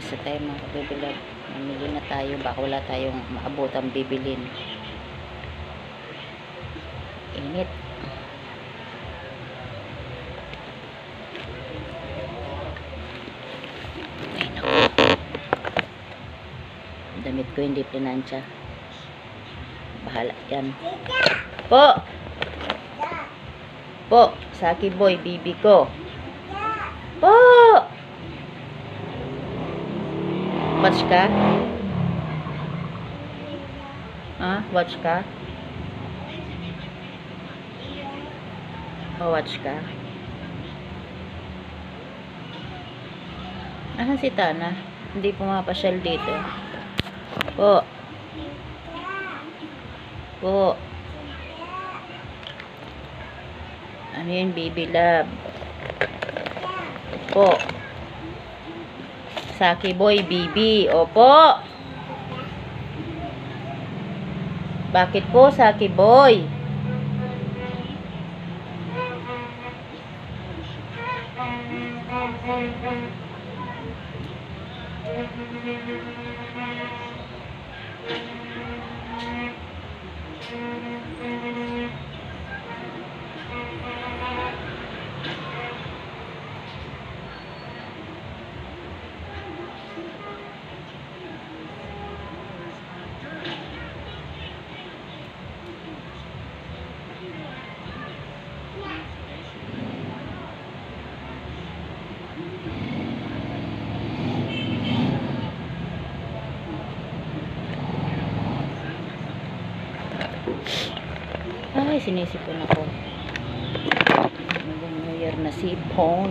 Isa tayo mga kabibilab. Mamili na tayo. Baka wala tayong maabot ang bibilin. Init. Ay naku. Damit ko hindi plinansya. Bahala yan. Po! Po! Saki boy, bibi ko. Po! Watch ka? Ha? Watch ka? Watch ka? Asan si Tana? Hindi pumapasyal dito. Po. Po. Ano yun, baby love? Po. Saki boy, bibi. Opo. Bakit po, Saki boy? Ay, sinisipon ako. New Year na sipon.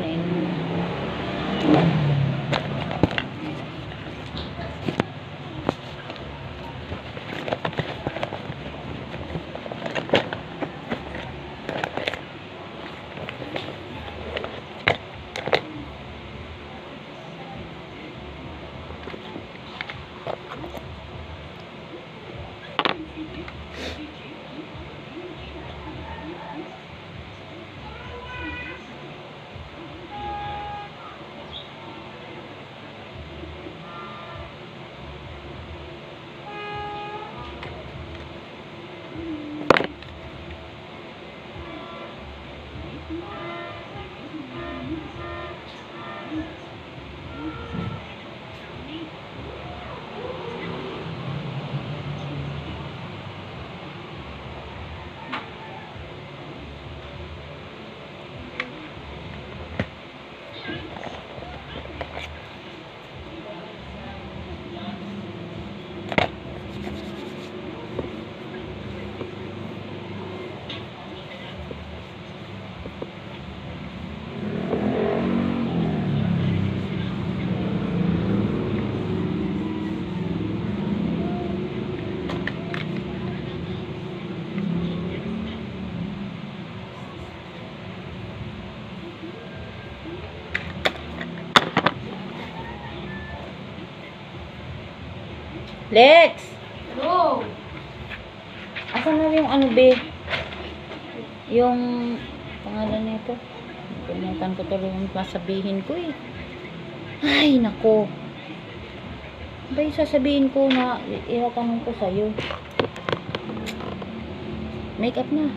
Lex! Hello! Asan na yung ano be? Yung pangalan nito. Pumutan ko tuloy yung sasabihin ko eh. Ay, nako. Ba yung sasabihin ko na itatanong ko sa'yo? Makeup na.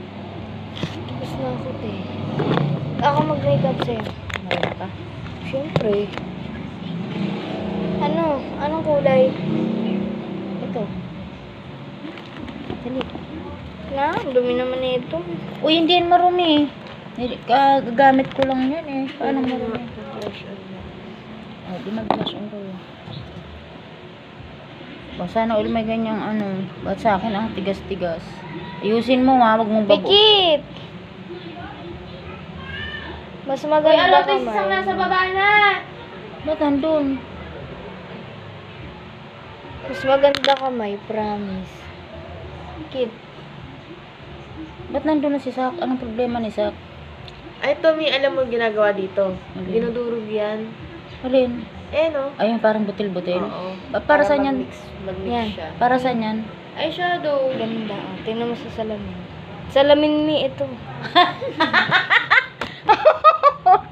Tapos na ako eh. Ako mag-makeup sa'yo. Meron ka? Siyempre. Ano? Anong kulay? Ito. Dali. Na? Ang dumi naman ito. Uy, hindi yan marumi. Gagamit ko lang yan eh. Paano marumi? Oh, di mag-blush on ko. Sana ulit may ganyang ano. Ba't sa akin ang tigas-tigas? Ayusin mo ha, wag mong babo. Pikit! Mas maganda ka, Mar. Nasa baba na! Ba't nandun? Mas maganda ka, May. Promise. Pikit. Ba't nandun na si Sak? Anong problema ni Sak? Ay, Tommy, alam mo ginagawa dito? Alin? Dinudurog yan. Alin? No? Ayun, parang butil-butil. Oo. Para saan yan? Mag-mix Yan. siya. Para saan yan? Ay, shadow. Ganda. Oh. Tingnan mo sa salamin. Salamin mi ito.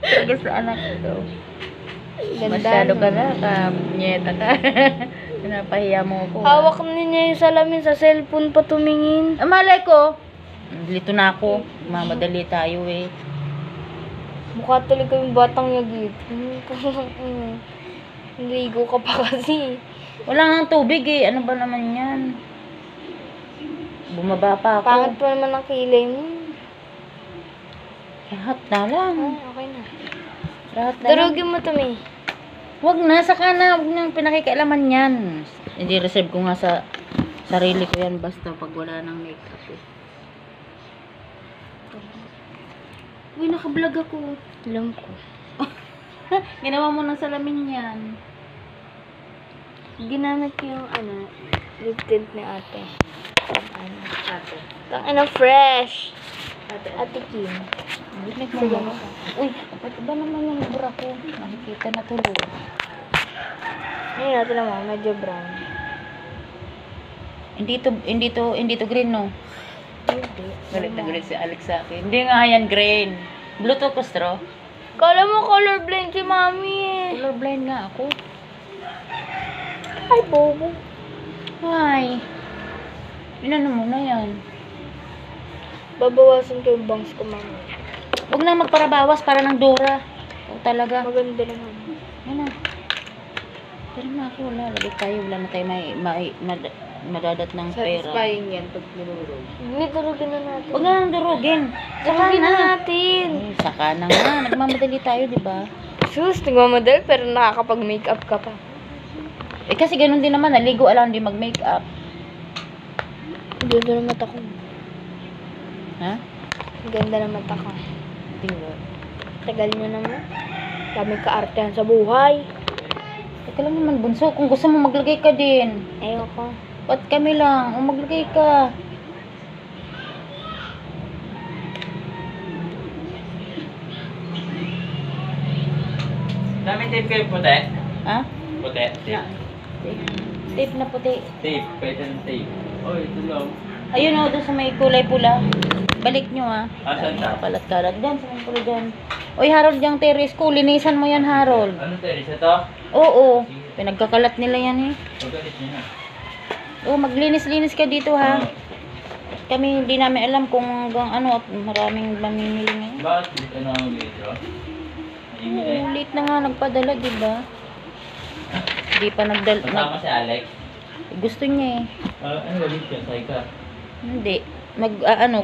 Talaga sa anak ko. Ganda Masyado ka nun. na, nyeta ka. Pinapahiya mo ko. Hawak niya yung salamin sa cellphone pa tumingin. Malay ko. Lito na ako. Mamadali tayo eh. Mukha talaga yung batang yagit. Ligo ka pa kasi. Wala nga tubig eh. Ano ba naman yan? Bumaba pa ako. Pangit pa naman ang kilay mo. Lahat na lang. Okay na. Lahat na lang. Durugin mo to, May. Wag na, saka na. Huwag nang pinakikialaman yan. Hindi reserve ko nga sa sarili ko yan basta pag wala ng makeup eh. Uy, nakablog ako. Alam ko. Ginawa mo ng salamin yan. Ginamit ko yung lip tint ni ate. Tang fresh. Ate Kim. Binig mo ba? Uy, ba't ba naman yung bra ko? Nakikita na tuloy. Ngayon natin naman, medyo brown. Hindi to green, no? Hindi. Galit na galit si Alex sa akin. Hindi nga yan green. Bluetooth ko straw. Kala mo colorblind si mami eh. Colorblind nga ako. Ay, bobo. Hi. Inano mo na yan? Babawasan ko yung bangs ko, mami. Huwag na magparabawas para ng Dora. O talaga. Maganda naman. Yan na. Pero na ako wala. Lagi tayo. Wala na tayo madadat ng pera. Satisfying yan pag minurog. Hindi, durugin na natin. Huwag na nang durugin. Saka Durugin na na. natin. Ay, saka na nga. Nagmamadali tayo, di ba? Sus, nagmamadali pero nakakapag-makeup ka pa. Eh kasi ganun din naman. Naligo alam hindi mag-makeup. Ganda na mata ko. Ha? Ganda na mata ko. Di ba? Tagal nyo naman. Dami ka-artehan sa buhay. Teka lang naman, bunso. Kung gusto mo maglagay ka din. Ayoko. Ba't kami lang? O maglagay ka. Dami tape kayo puti? Ha? Puti? Tape. Tape na puti. Tape. Pwede ng tape. Oh, ito lang. Ayun o, doon sa may kulay pula. Balik nyo ah. Asan ta? Kalat-kalat. Diyan, sa may pula dyan. Oy, Harold, yung terrace ko. Linisan mo yan, Harold. Ano tayo? Isa to? Oo. Pinagkakalat nila yan eh. Pagalit niya na. Oo, maglinis-linis ka dito ha. Kami hindi namin alam kung hanggang ano at maraming mamimili ngayon. Bakit dito na ang video? Nahimili? Oo, late na nga nagpadala, di ba? Hindi pa nagdala. Kasama si Alex? Gusto niya eh. Ano ulit yun? Say ka? Hindi.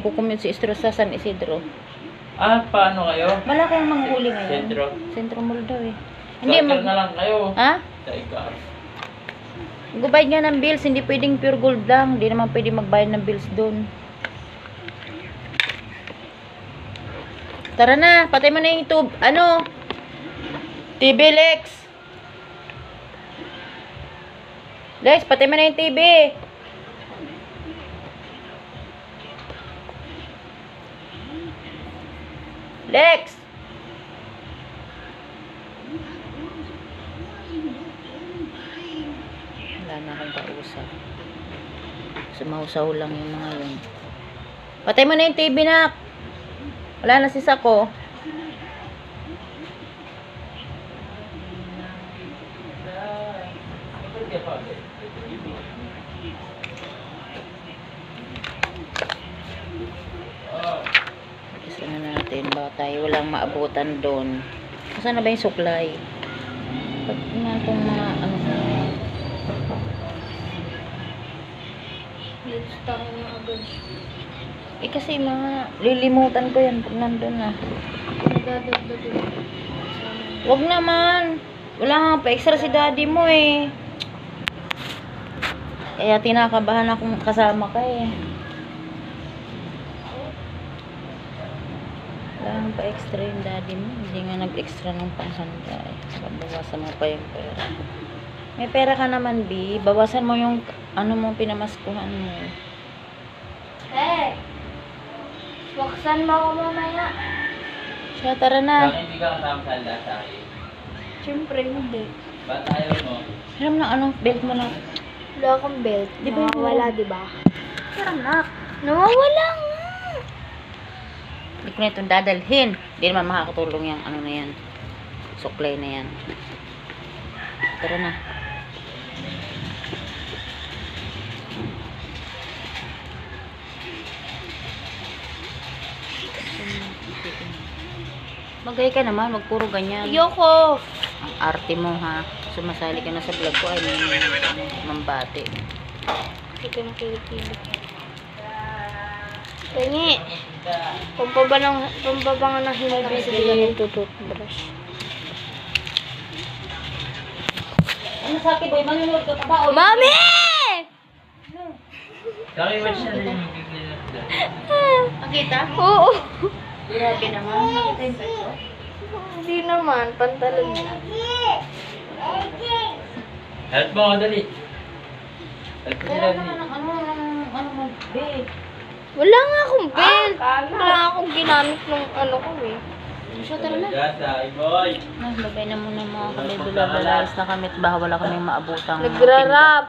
Kukumute si Istro sa San Isidro. Ah, paano kayo? Malaki ang manghuli ngayon. Sentro? Sentro Mall daw eh. Hindi, Starter na lang kayo. Ha? Say ka. Magbayad nga ng bills, hindi pwedeng pure gold lang. Hindi naman pwedeng magbayad ng bills doon. Tara na, patay mo na yung tube. Ano? TV, Lex. Lex, patay mo na yung TV. Lex. Wala na akong kausap. Sumaw-saw lang yung mga yun. Patay mo na yung TV na. Wala na si Sako. Gusto na natin. Baka tayo walang maabutan doon. Saan na ba yung suklay? Pag na itong mga ano. Let's tayo na agad. Eh kasi mga lilimutan ko yan pag nandun na. Nagdadagdag yun. Wag naman. Wala nga pa extra si daddy mo eh. Kaya tinakabahan akong kasama ka eh. Wala nga pa extra yung daddy mo. Hindi nga nag-extra ng panghanda eh. Bawasan mo pa yung pera. May pera ka naman, B. Bawasan mo yung ano mo pinamaskuhan mo. Hey! Waksan mo ako mamaya. Siya, tara na. Bakit hindi ka kasama sa alda sa akin? Siyempre, hindi. Ba't ayaw mo? Alam na ano, belt mo na. Wala akong belt. Di ba yun? Nawawala, di ba? Tara na. Nawawala nga. Hindi ko na itong dadalhin. Hindi naman makakatulong yung ano na yan. Suklay na yan. Tara na. Magay ka naman, wag puro ganyan. Ayoko. Ang arte mo ha. Sumasali ka na sa vlog ko ay may mambati. Ito na kilikili. Tangi. Pampabangan ng hinog kasi di ka nagtututbrush. Ano sa akin boy, manunod ka pa ba? Mami! Kaki, watch na rin yung bigla na. Nakita? Oo. Grabe naman. Nakita yung pwesto? Hindi naman. Pantalon niya. Help mo ako, dali. Help mo sila, Kailangan dali. ng ano mo, be. Wala nga akong belt. Wala nga akong ginamit nung ano ko eh. So, tara na. Gasa, boy. Babay na muna mga kami. Bilabalayas na kami at baka wala kaming maabutang Nagrarap.